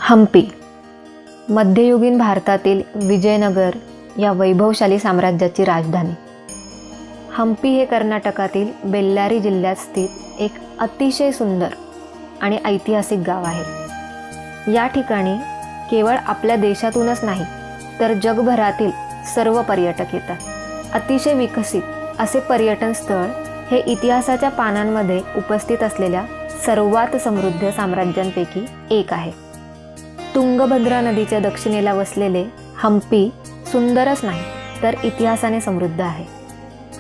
हम्पी मध्ययुगीन भारतातील विजयनगर या वैभवशाली साम्राज्याची राजधानी। हम्पी हे कर्नाटकातील बेल्लारी जिल्ह्यात स्थित एक अतिशय सुंदर आणि ऐतिहासिक गाव आहे। या ठिकाणी केवळ आपल्या देशातूनच नाही तर जगभरातील सर्व पर्यटक येतात। अतिशय विकसित असे पर्यटन स्थळ हे इतिहासाच्या पानांमध्ये उपस्थित असलेल्या सर्वात समृद्ध साम्राज्यांपैकी एक आहे। तुंगभद्रा नदीच्या दक्षिणेला वसलेले हम्पी सुंदरच नाही तर इतिहासाने समृद्ध आहे।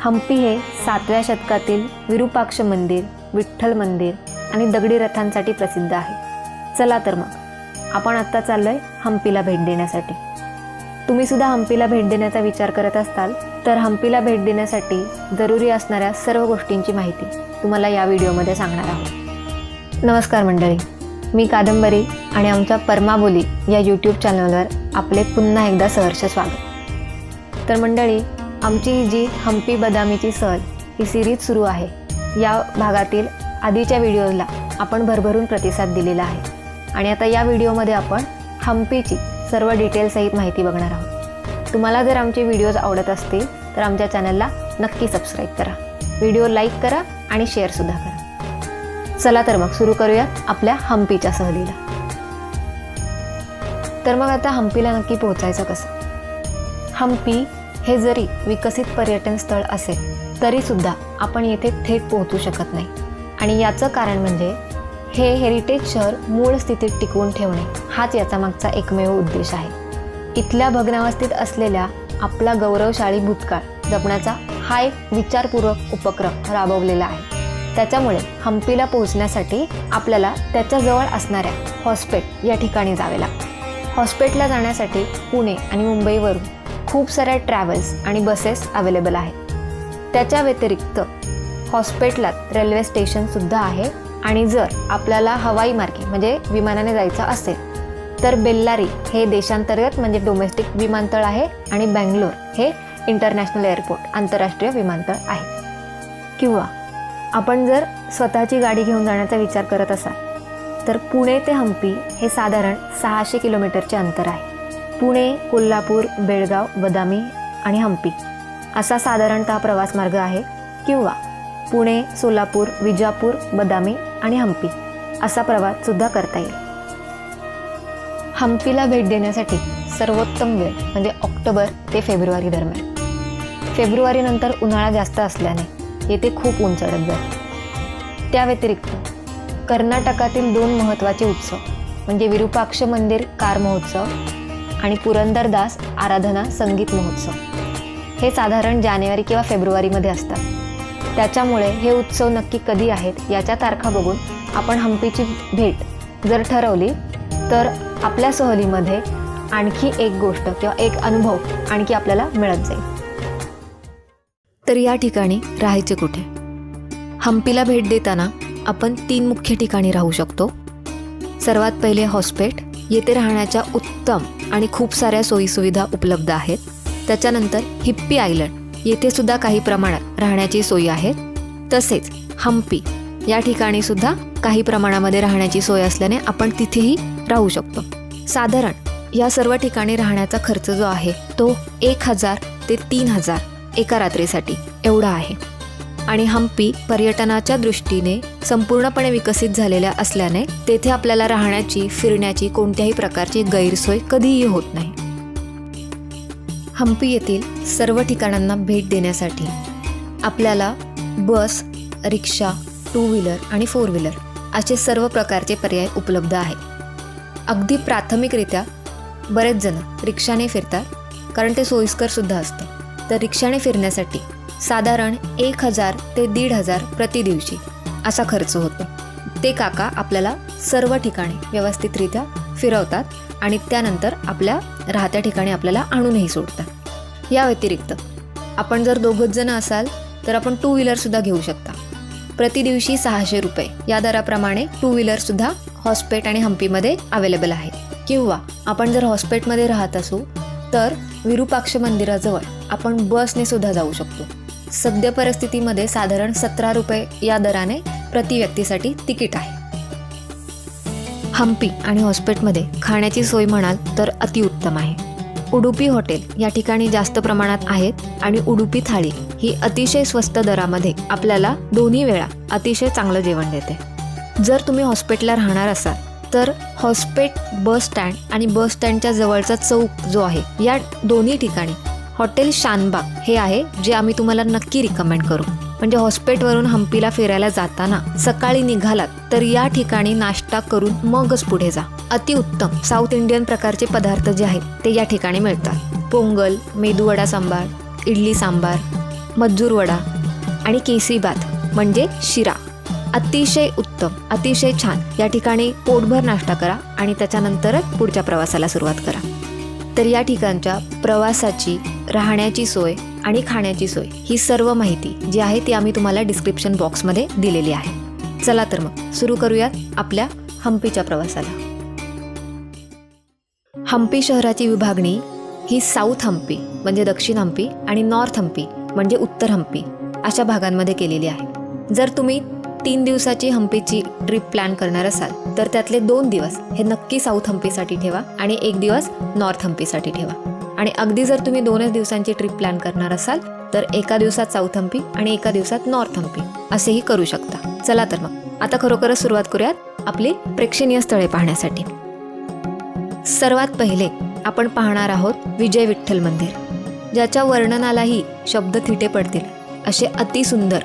हम्पी हे 7व्या शतकातील विरूपाक्ष मंदिर, विठ्ठल मंदिर आणि दगडी रथांसाठी प्रसिद्ध आहे। चला तर मग आपण आता चाललोय हम्पीला भेट देण्यासाठी। तुम्ही सुद्धा हम्पीला भेट देण्याचा विचार करत असताल तर हम्पीला भेट देण्यासाठी जरुरी असणाऱ्या सर्व गोष्टींची माहिती तुम्हाला या व्हिडिओमध्ये सांगणार आहोत। नमस्कार मंडळी, मी कादंबरी आणि आमच्या परमाबोली या यूट्यूब चॅनलवर आपले पुन्हा एकदा सहर्ष स्वागत। तर मंडळी, आमची जी हम्पी बदामीची सहल ही सिरीज सुरू आहे, या भागातील आधीच्या व्हिडिओला आपण भरभरून प्रतिसाद दिलेला आहे आणि आता या व्हिडिओमध्ये आपण हम्पीची सर्व डिटेलसहित माहिती बघणार आहोत। तुम्हाला जर आमचे व्हिडिओज आवडत असतील तर आमच्या चॅनलला नक्की सबस्क्राईब करा, व्हिडिओ लाईक करा आणि शेअरसुद्धा करा। चला तर मग सुरू करूया आपल्या हम्पीच्या सहलीला। तर मग आता हम्पीला नक्की पोहोचायचं कसं? हम्पी हे जरी विकसित पर्यटन स्थळ असेल तरी सुद्धा आपण येथे थेट पोहोचू शकत नाही आणि याचं कारण म्हणजे हे हेरिटेज शहर मूळ स्थितीत टिकवून ठेवणे हाच याचा मागचा एकमेव उद्देश आहे। इथल्या भग्नावस्थेत असलेल्या आपला गौरवशाली भूतकाळ जपण्याचा हा एक विचारपूर्वक उपक्रम राबवलेला आहे। त्याच्यामुळे हम्पीला पोहोचण्यासाठी आपल्याला त्याच्याजवळ असणाऱ्या हॉस्पेट या ठिकाणी जावे लागते। हॉस्पेटला जाण्यासाठी पुणे आणि मुंबईवरून खूप साऱ्या ट्रॅव्हल्स आणि बसेस अवेलेबल आहेत। त्याच्या व्यतिरिक्त हॉस्पेटला रेल्वे स्टेशनसुद्धा आहे आणि जर आपल्याला हवाई मार्गे म्हणजे विमानाने जायचं असेल तर बेल्लारी हे देशांतर्गत म्हणजे डोमेस्टिक विमानतळ आहे आणि बेंगलोर हे इंटरनॅशनल एअरपोर्ट आंतरराष्ट्रीय विमानतळ आहे। किंवा आपण जर स्वतःची गाडी घेऊन जाण्याचा विचार करत असाल तर पुणे ते हम्पी हे साधारण 600 किलोमीटरचे अंतर आहे। पुणे, कोल्हापूर, बेळगाव, बदामी आणि हम्पी असा साधारणतः प्रवास मार्ग आहे किंवा पुणे, सोलापूर, विजापूर, बदामी आणि हम्पी असा प्रवास सुद्धा करता येईल। हम्पीला भेट देण्यासाठी सर्वोत्तम वेळ म्हणजे ऑक्टोबर ते फेब्रुवारी दरम्यान। फेब्रुवारीनंतर उन्हाळा जास्त असल्याने येथे खूप ऊन चढत जाते। त्या व्यतिरिक्त कर्नाटकातील 2 महत्त्वाचे उत्सव म्हणजे विरूपाक्ष मंदिर कार महोत्सव आणि पुरंदरदास आराधना संगीत महोत्सव हे साधारण जानेवारी किंवा फेब्रुवारीमध्ये असतात। त्याच्यामुळे हे उत्सव नक्की कधी आहेत याच्या तारखा बघून आपण हम्पीची भेट जर ठरवली तर आपल्या सहलीमध्ये आणखी एक गोष्ट किंवा एक अनुभव आणखी आपल्याला मिळत जाईल। तर या ठिकाणी राहायचे कुठे? हम्पीला भेट देताना आपण 3 मुख्य ठिकाणी राहू शकतो। सर्वात पहिले हॉस्पेट, येथे राहण्याच्या उत्तम आणि खूप साऱ्या सोयीसुविधा उपलब्ध आहेत। त्याच्यानंतर हिप्पी आयलंड, येथे सुद्धा काही प्रमाणात राहण्याची सोयी आहे। तसेच हम्पी या ठिकाणी सुद्धा काही प्रमाणामध्ये राहण्याची सोय असल्याने आपण तिथेही राहू शकतो। साधारण या सर्व ठिकाणी राहण्याचा खर्च जो आहे तो 1000 ते 3000 एका रात्रीसाठी एवढा आहे आणि हम्पी पर्यटनाच्या दृष्टीने संपूर्णपणे विकसित झालेल्या असल्याने तेथे आपल्याला राहण्याची, फिरण्याची कोणत्याही प्रकारची गैरसोय कधीही होत नाही। हम्पी येथील सर्व ठिकाणांना भेट देण्यासाठी आपल्याला बस, रिक्षा, 2 व्हीलर आणि 4 व्हीलर असे सर्व प्रकारचे पर्याय उपलब्ध आहेत। अगदी प्राथमिकरित्या बरेच जण रिक्षाने फिरतात कारण ते सोयीस्करसुद्धा असतं। तर रिक्षाने फिरण्यासाठी साधारण 1000 ते 1500 प्रति दिवशी असा खर्च होतो। ते काका आपल्याला सर्व ठिकाणी व्यवस्थितरित्या फिरवतात आणि त्यानंतर आपल्या राहत्या ठिकाणी आपल्याला आणूनही सोडतात। या व्यतिरिक्त आपण जर 2 जण असाल तर आपण 2 व्हीलरसुद्धा घेऊ शकता। प्रति दिवशी 600 रुपये या दराप्रमाणे 2 व्हीलरसुद्धा हॉस्पेट आणि हम्पीमध्ये अवेलेबल आहे। किंवा आपण जर हॉस्पेटमध्ये राहत असू तर विरूपाक्ष मंदिराजवळ आपण बसने सुद्धा जाऊ शकतो। सद्य परिस्थितीमध्ये साधारण 17 रुपये या दराने प्रति व्यक्तीसाठी तिकीट आहे। हम्पी आणि हॉस्पेटमध्ये खाण्याची सोय म्हणाल तर अतिउत्तम आहे. उडुपी हॉटेल या ठिकाणी जास्त प्रमाणात आहेत आणि उडुपी थाळी ही अतिशय स्वस्त दरामध्ये आपल्याला दोन्ही वेळा अतिशय चांगलं जेवण देते. जर तुम्ही हॉस्पेटला राहणार असाल तर हॉस्पेट बस स्टँड आणि बस स्टँडच्या जवळचा चौक जो आहे या दोन्ही ठिकाणी हॉटेल शानबाग हे आहे, जे आम्ही तुम्हाला नक्की रिकमेंड करू. म्हणजे हॉस्पेटवरून हम्पीला फिरायला जाताना सकाळी निघालात तर या ठिकाणी नाश्ता करून मगच पुढे जा. अतिउत्तम साऊथ इंडियन प्रकारचे पदार्थ जे आहेत ते या ठिकाणी मिळतात. पोंगल, मेदूवडा सांबार, इडली सांबार, मज्जूर वडा आणि केसरीबात म्हणजे शिरा. अतिशय उत्तम, अतिशय छान. या ठिकाणी पोटभर नाश्ता करा आणि त्याच्यानंतरच पुढच्या प्रवासाला सुरुवात करा. तर या ठिकाणच्या प्रवासाची, राहण्याची सोय आणि खाण्याची सोय ही सर्व माहिती जी आहे ती आम्ही तुम्हाला डिस्क्रिप्शन बॉक्समध्ये दिलेली आहे. चला तर मग सुरू करूयात आपल्या हम्पीच्या प्रवासाला. हम्पी शहराची विभागणी ही साऊथ हम्पी म्हणजे दक्षिण हम्पी आणि नॉर्थ हम्पी म्हणजे उत्तर हम्पी अशा भागांमध्ये केलेली आहे. जर तुम्ही 3 दिवसाची हम्पीची ट्रिप प्लॅन करणार असाल तर त्यातले 2 दिवस हे नक्की साऊथ हम्पीसाठी ठेवा आणि 1 दिवस नॉर्थ हम्पीसाठी ठेवा. आणि अगदी जर तुम्ही 2च दिवसांची ट्रिप प्लॅन करणार असाल तर एका दिवसात साऊथ हम्पी आणि एका दिवसात नॉर्थ हम्पी असेही करू शकता. चला तर मग आता खरोखरच सुरुवात करूयात आपली प्रेक्षणीय स्थळे पाहण्यासाठी. सर्वात पहिले आपण पाहणार आहोत विजय विठ्ठल मंदिर, ज्याच्या वर्णनालाही शब्द थिटे पडतील असे अतिसुंदर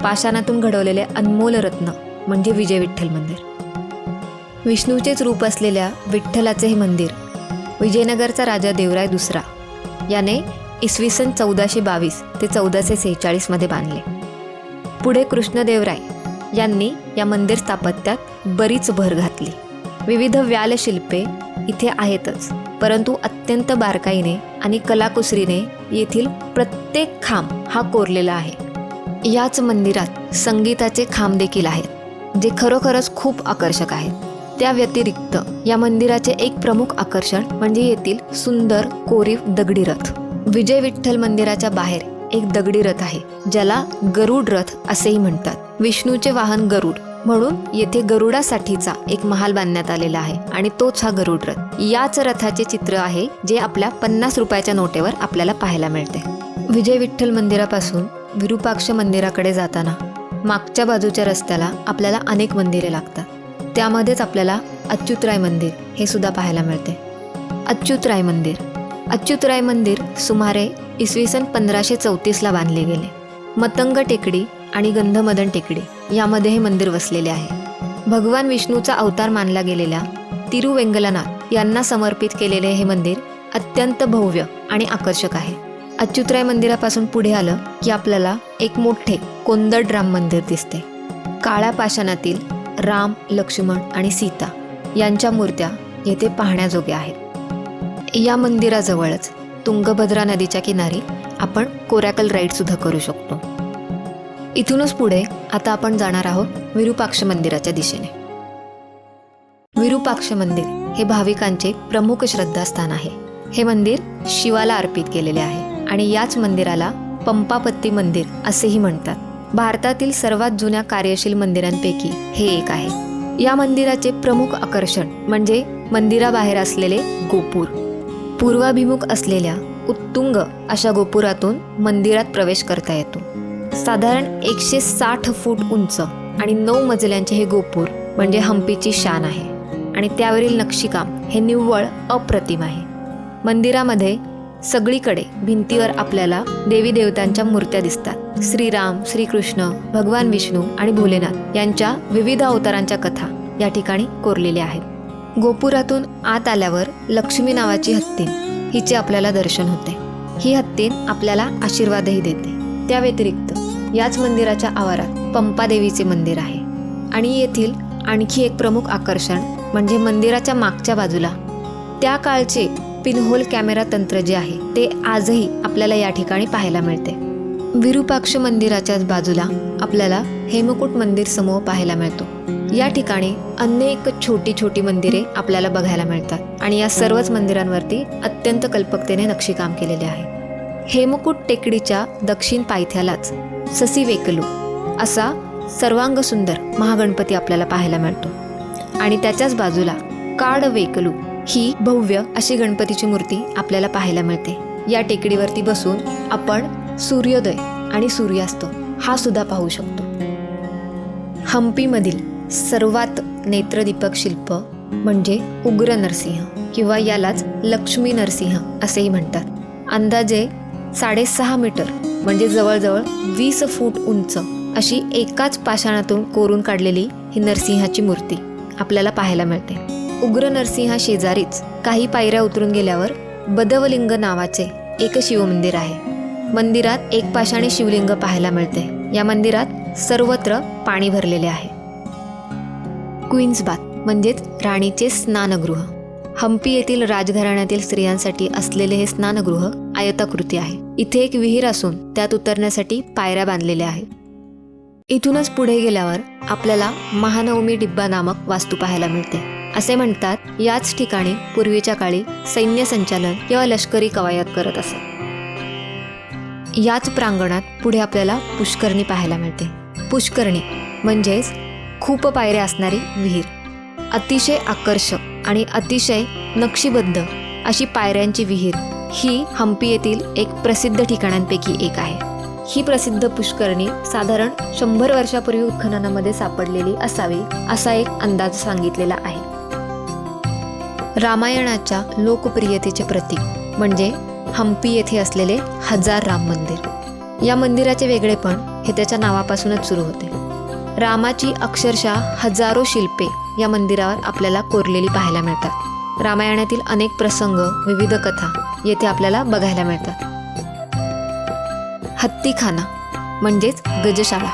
पाषाणातून घडवलेले अनमोल रत्न म्हणजे विजय विठ्ठल मंदिर. विष्णूचेच रूप असलेल्या विठ्ठलाचे हे मंदिर विजयनगरचा राजा देवराय दुसरा याने इसवी सन 1422 ते 1446 मध्ये बांधले. पुढे कृष्णदेवराय यांनी या मंदिर स्थापत्यात बरीच भर घातली. विविध व्यालशिल्पे इथे आहेतच, परंतु अत्यंत बारकाईने आणि कलाकुसरीने येथील प्रत्येक खांब हा कोरलेला आहे. याच मंदिरात संगीताचे खांब देखील आहेत, जे खरोखरच खूप आकर्षक आहेत. त्या व्यतिरिक्त या मंदिराचे एक प्रमुख आकर्षण म्हणजे येथील सुंदर कोरीव दगडी रथ. विजय विठ्ठल मंदिराच्या बाहेर एक दगडी रथ आहे, ज्याला गरुड रथ असेही म्हणतात. विष्णूचे वाहन गरुड म्हणून येथे गरुडासाठीचा एक महाल बांधण्यात आलेला आहे आणि तोच हा गरुड रथ. याच रथाचे चित्र आहे जे आपल्या 50 रुपयाच्या नोटेवर आपल्याला पाहायला मिळते. विजय विठ्ठल मंदिरापासून विरूपाक्ष मंदिराकडे जाताना मागच्या बाजूच्या रस्त्याला आपल्याला अनेक मंदिरे लागतात. त्यामध्येच आपल्याला अच्युतराय मंदिर हे सुद्धा पाहायला मिळते. अच्युतराय मंदिर सुमारे इसवी सन 1534 बांधले गेले. मतंग टेकडी आणि गंधमदन टेकडी यामध्ये हे मंदिर वसलेले आहे. भगवान विष्णूचा अवतार मानला गेलेल्या तिरुवेंगलनाथ यांना समर्पित केलेले हे मंदिर अत्यंत भव्य आणि आकर्षक आहे. अच्युतराय मंदिरापासून पुढे आलं की आपल्याला एक मोठे कोंदड राम मंदिर दिसते. काळ्या पाषाणातील राम, लक्ष्मण आणि सीता यांच्या मूर्त्या येथे पाहण्याजोग्या आहेत. या मंदिराजवळच तुंगभद्रा नदीच्या किनारी आपण कोरॅकल राईड सुद्धा करू शकतो. इथूनच पुढे आता आपण जाणार आहोत विरूपाक्ष मंदिराच्या दिशेने. विरूपाक्ष मंदिर हे भाविकांचे प्रमुख श्रद्धास्थान आहे. हे मंदिर शिवाला अर्पित केलेले आहे आणि याच मंदिराला पंपापत्ती मंदिर असेही म्हणतात. भारतातील सर्वात जुन्या कार्यशील मंदिरांपैकी हे एक आहे. या मंदिराचे प्रमुख आकर्षण म्हणजे मंदिराबाहेर असलेले गोपूर. पूर्वाभिमुख असलेल्या उत्तुंग अशा गोपुरातून मंदिरात प्रवेश करता येतो. साधारण 160 फूट उंच आणि 9 मजल्यांचे हे गोपूर म्हणजे हम्पीची शान आहे आणि त्यावरील नक्षीकाम हे निव्वळ अप्रतिम आहे. मंदिरामध्ये सगळीकडे भिंतीवर आपल्याला देवी देवतांच्या मूर्त्या दिसतात. श्रीराम, श्रीकृष्ण, भगवान विष्णू आणि भोलेनाथ यांच्या विविध अवतारांच्या कथा या ठिकाणी कोरलेल्या आहेत. गोपुरातून आत आल्यावर लक्ष्मी नावाची हत्तीन हिचे आपल्याला दर्शन होते. ही हत्तीन आपल्याला आशीर्वादही देते. त्या व्यतिरिक्त याच मंदिराच्या आवारात पंपादेवीचे मंदिर आहे आणि येथील आणखी एक प्रमुख आकर्षण म्हणजे मंदिराच्या मागच्या बाजूला त्या काळचे पिनहोल कॅमेरा तंत्र जे आहे ते आजही आपल्याला या ठिकाणी पाहायला मिळते. विरूपाक्ष मंदिराच्याच बाजूला आपल्याला हेमकूट मंदिर समूह पाहायला मिळतो. या ठिकाणी अनेक छोटी छोटी मंदिरे आपल्याला बघायला मिळतात आणि या सर्वच मंदिरांवरती अत्यंत कल्पकतेने नक्षीकाम केलेले आहे. हेमकूट टेकडीच्या दक्षिण पायथ्यालाच ससी वेकलू असा सर्वांग सुंदर महागणपती आपल्याला पाहायला मिळतो. आणि त्याच्याच बाजूला काडवेकलू ही भव्य अशी गणपतीची मूर्ती आपल्याला पाहायला मिळते. या टेकडीवरती बसून आपण सूर्योदय आणि सूर्यास्त हा सुद्धा पाहू शकतो. हम्पीमधील सर्वात नेत्रदीपक शिल्प म्हणजे उग्र नरसिंह किंवा यालाच लक्ष्मी नरसिंह असेही म्हणतात. अंदाजे 6.5 मीटर म्हणजे जवळजवळ 20 फूट उंच अशी एकाच पाषाणातून कोरून काढलेली ही नरसिंहाची मूर्ती आपल्याला पाहायला मिळते. उग्र नरसिंहा शेजारीच काही पायऱ्या उतरून गेल्यावर बदवलिंग नावाचे एक शिवमंदिर आहे. मंदिरात एक पाषाणी शिवलिंग पाहायला मिळते. या मंदिरात सर्वत्र पाणी भरलेले आहे. क्वीन्स बाथ म्हणजेच राणीचे स्नानगृह. हम्पी येथील राजघराण्यातील स्त्रियांसाठी असलेले हे स्नानगृह आयताकृती आहे. इथे एक विहीर असून त्यात उतरण्यासाठी पायऱ्या बांधलेल्या आहेत. इथूनच पुढे गेल्यावर आपल्याला महानवमी डिब्बा नामक वास्तू पाहायला मिळते. असे म्हणतात याच ठिकाणी पूर्वीच्या काळी सैन्य संचालन किंवा लष्करी कवायत करत असत. याच प्रांगणात पुढे आपल्याला पुष्करणी पाहायला मिळते. पुष्करणी म्हणजेच खूप पायऱ्या असणारी विहीर. अतिशय आकर्षक आणि अतिशय नक्षीबद्ध अशी पायऱ्यांची विहीर ही हम्पी येथील एक प्रसिद्ध ठिकाणांपैकी एक आहे. ही प्रसिद्ध पुष्करणी साधारण 100 वर्षापूर्वी उत्खननामध्ये सापडलेली असावी असा एक अंदाज सांगितलेला आहे. रामायणाच्या लोकप्रियतेचे प्रतीक म्हणजे हम्पी येथे असलेले हजार राम मंदिर. या मंदिराचे वेगळेपण हे त्याच्या नावापासूनच सुरू होते. रामाची अक्षरशः हजारो शिल्पे या मंदिरावर आपल्याला कोरलेली पाहायला मिळतात. रामायणातील अनेक प्रसंग, विविध कथा येथे आपल्याला बघायला मिळतात. हत्तीखाना म्हणजेच गजशाळा.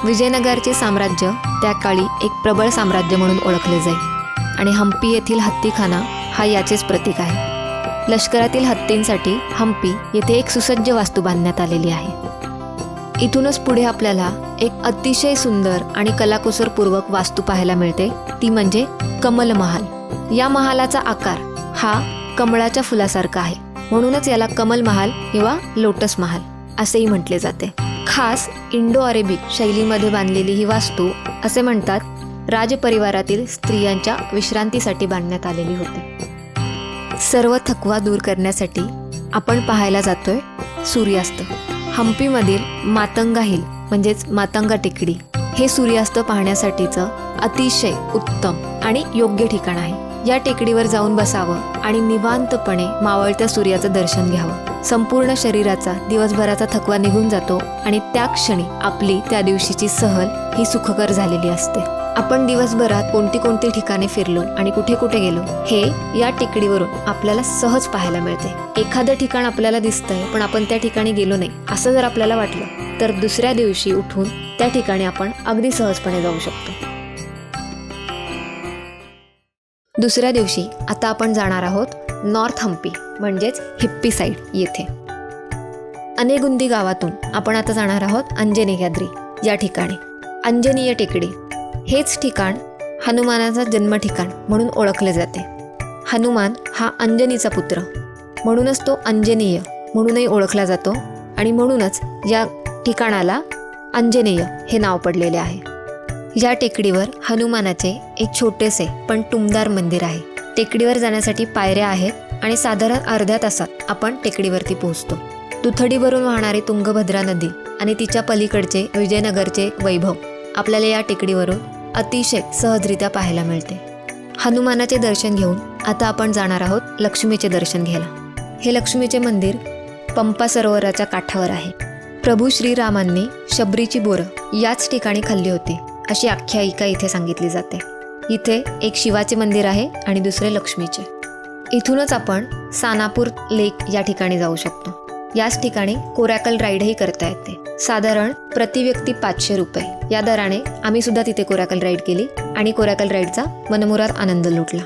विजयनगरचे साम्राज्य त्या काळी एक प्रबळ साम्राज्य म्हणून ओळखले जाई आणि हम्पी येथील हत्तीखाना हा याचेच प्रतीक आहे. लष्करातील हत्तींसाठी हम्पी येथे एक सुसज्ज वास्तू बांधण्यात आलेली आहे. इथूनच पुढे आपल्याला एक अतिशय सुंदर आणि कलाकुसरपूर्वक वास्तू पाहायला मिळते. ती म्हणजे कमल महाल. या महालाचा आकार हा कमळाच्या फुलासारखा आहे, म्हणूनच याला कमल महाल किंवा लोटस महाल असेही म्हटले जाते. खास इंडो अरेबिक शैलीमध्ये बांधलेली ही वास्तू असे म्हणतात राजपरिवारातील स्त्रियांच्या विश्रांतीसाठी बांधण्यात आलेली होती. सर्व थकवा दूर करण्यासाठी आपण पाहायला जातोय सूर्यास्त. हम्पीमधील मातंगा हिल म्हणजेच मातंगा टेकडी हे सूर्यास्त पाहण्यासाठीचं अतिशय उत्तम आणि योग्य ठिकाण आहे. या टेकडीवर जाऊन बसावं आणि निवांतपणे मावळत्या सूर्याचं दर्शन घ्यावं. संपूर्ण शरीराचा दिवसभराचा थकवा निघून जातो आणि त्या क्षणी आपली त्या दिवशीची सहल ही सुखकर झालेली असते. आपण दिवसभरात कोणती कोणती ठिकाणे फिरलो आणि कुठे कुठे गेलो हे या टेकडीवरून आपल्याला सहज पाहायला मिळते. एखादं ठिकाण आपल्याला दिसतंय पण आपण त्या ठिकाणी गेलो नाही असं जर आपल्याला वाटलं तर दुसऱ्या दिवशी उठून त्या ठिकाणी आपण अगदी सहजपणे जाऊ शकतो. दुसऱ्या दिवशी आता आपण जाणार आहोत नॉर्थ हम्पी म्हणजेच हिप्पी साईड येथे. अनेगुंदी गावातून आपण आता जाणार आहोत अंजनेयाद्री या ठिकाणी. अंजनीय टेकडी हेच ठिकाण हनुमानाचा जन्म ठिकाण म्हणून ओळखले जाते. हनुमान हा अंजनीचा पुत्र म्हणूनच तो अंजनेय म्हणूनही ओळखला जातो आणि म्हणूनच या ठिकाणाला अंजनेय हे नाव पडलेले आहे. या टेकडीवर हनुमानाचे एक छोटेसे पण टुमदार मंदिर आहे. टेकडीवर जाण्यासाठी पायऱ्या आहेत आणि साधारण अर्ध्या तासात आपण टेकडीवरती पोहोचतो. दुथडीवरून वाहणारी तुंगभद्रा नदी आणि तिच्या पलीकडचे विजयनगरचे वैभव आपल्याला या टेकडीवरून अतिशय सहजरित्या पाहायला मिळते. हनुमानाचे दर्शन घेऊन आता आपण जाणार आहोत लक्ष्मीचे दर्शन घ्यायला. हे लक्ष्मीचे मंदिर पंपा सरोवराच्या काठावर आहे. प्रभू श्रीरामांनी शबरीची बोरं याच ठिकाणी खाल्ली होती अशी आख्यायिका इथे सांगितली जाते. इथे एक शिवाचे मंदिर आहे आणि दुसरे लक्ष्मीचे. इथूनच आपण सानापूर लेक या ठिकाणी जाऊ शकतो. याच ठिकाणी कोरॅकल राईडही करता येते. साधारण प्रति व्यक्ती 500 रुपये या दराने आम्ही सुद्धा तिथे कोरॅकल राईड केली आणि कोरॅकल राईडचा मनमुराद आनंद लुटला.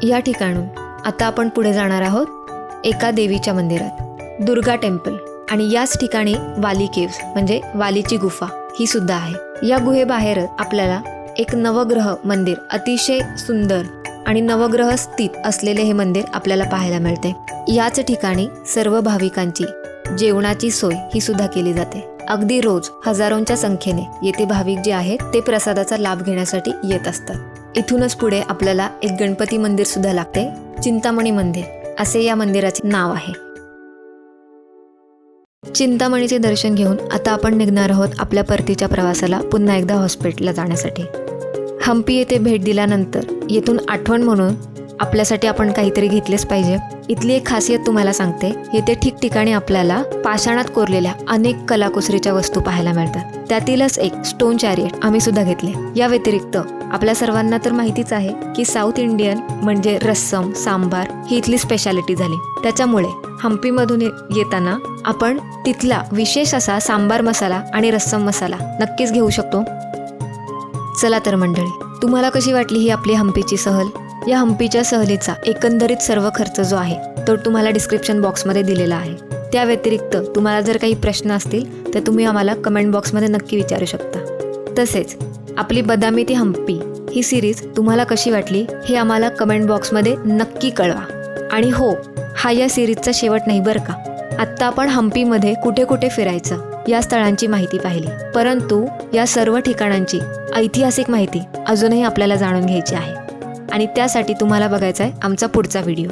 या ठिकाणून आता आपण पुढे जाणार आहोत एका देवीच्या मंदिरात, दुर्गा टेम्पल. आणि याच ठिकाणी वाली केव्स म्हणजे वालीची गुफा ही सुद्धा आहे. या गुहेबाहेरच आपल्याला एक नवग्रह मंदिर, अतिशय सुंदर आणि नवग्रह स्थित असलेले हे मंदिर आपल्याला पाहायला मिळते. याच ठिकाणी सर्व भाविकांची जेवणाची सोय ही सुद्धा केली जाते. अगदी रोज हजारोंच्या संख्येने येथे भाविक जे आहेत ते प्रसादाचा लाभ घेण्यासाठी येत असतात. इथूनच पुढे आपल्याला एक गणपती मंदिर सुद्धा लागते. चिंतामणी मंदिर असे या मंदिराचे नाव आहे. चिंतामणीचे दर्शन घेऊन आता आपण निघणार आहोत आपल्या परतीच्या प्रवासाला पुन्हा एकदा हॉस्पिटलला जाण्यासाठी. हम्पी येथे भेट दिल्यानंतर येथून आठवण म्हणून आपल्यासाठी आपण काहीतरी घेतलेच पाहिजे. इथली एक खासियत तुम्हाला सांगते. येथे ठिकठिकाणी आपल्याला पाषाणात कोरलेल्या अनेक कलाकुसरीच्या वस्तू पाहायला मिळतात. त्यातीलच एक स्टोन चॅरियट आम्ही सुद्धा घेतले. या व्यतिरिक्त आपल्या सर्वांना तर माहितीच आहे की साऊथ इंडियन म्हणजे रस्सम सांबार ही इथली स्पेशालिटी झाली. त्याच्यामुळे हम्पीमधून येताना आपण तिथला विशेष असा सांबार मसाला आणि रस्सम मसाला नक्कीच घेऊ शकतो. चला तर मंडळी, तुम्हाला कशी वाटली ही आपली हम्पीची सहल? या हम्पीच्या सहलीचा एकंदरीत सर्व खर्च जो आहे तो तुम्हाला डिस्क्रिप्शन बॉक्समध्ये दिलेला आहे. त्या व्यतिरिक्त तुम्हाला जर काही प्रश्न असतील तर तुम्ही आम्हाला कमेंट बॉक्समध्ये नक्की विचारू शकता. तसेच आपली बदामी ते हम्पी ही सिरीज तुम्हाला कशी वाटली हे आम्हाला कमेंट बॉक्समध्ये नक्की कळवा. आणि हो, हा या सिरीजचा शेवट नाही बरं का. आत्ता आपण हम्पीमध्ये कुठे कुठे फिरायचं या स्थळांची माहिती पाहिली, परंतु या सर्व ठिकाणांची ऐतिहासिक माहिती अजूनही आपल्याला जाणून घ्यायची आहे. आणि त्यासाठी तुम्हाला बघायचा आहे आमचा पुढचा व्हिडिओ.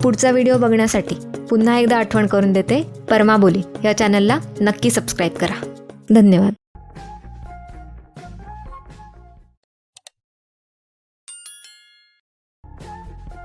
पुढचा व्हिडिओ बघण्यासाठी पुन्हा एकदा आठवण करून देते, परमा बोली या चॅनलला नक्की सबस्क्राईब करा. धन्यवाद.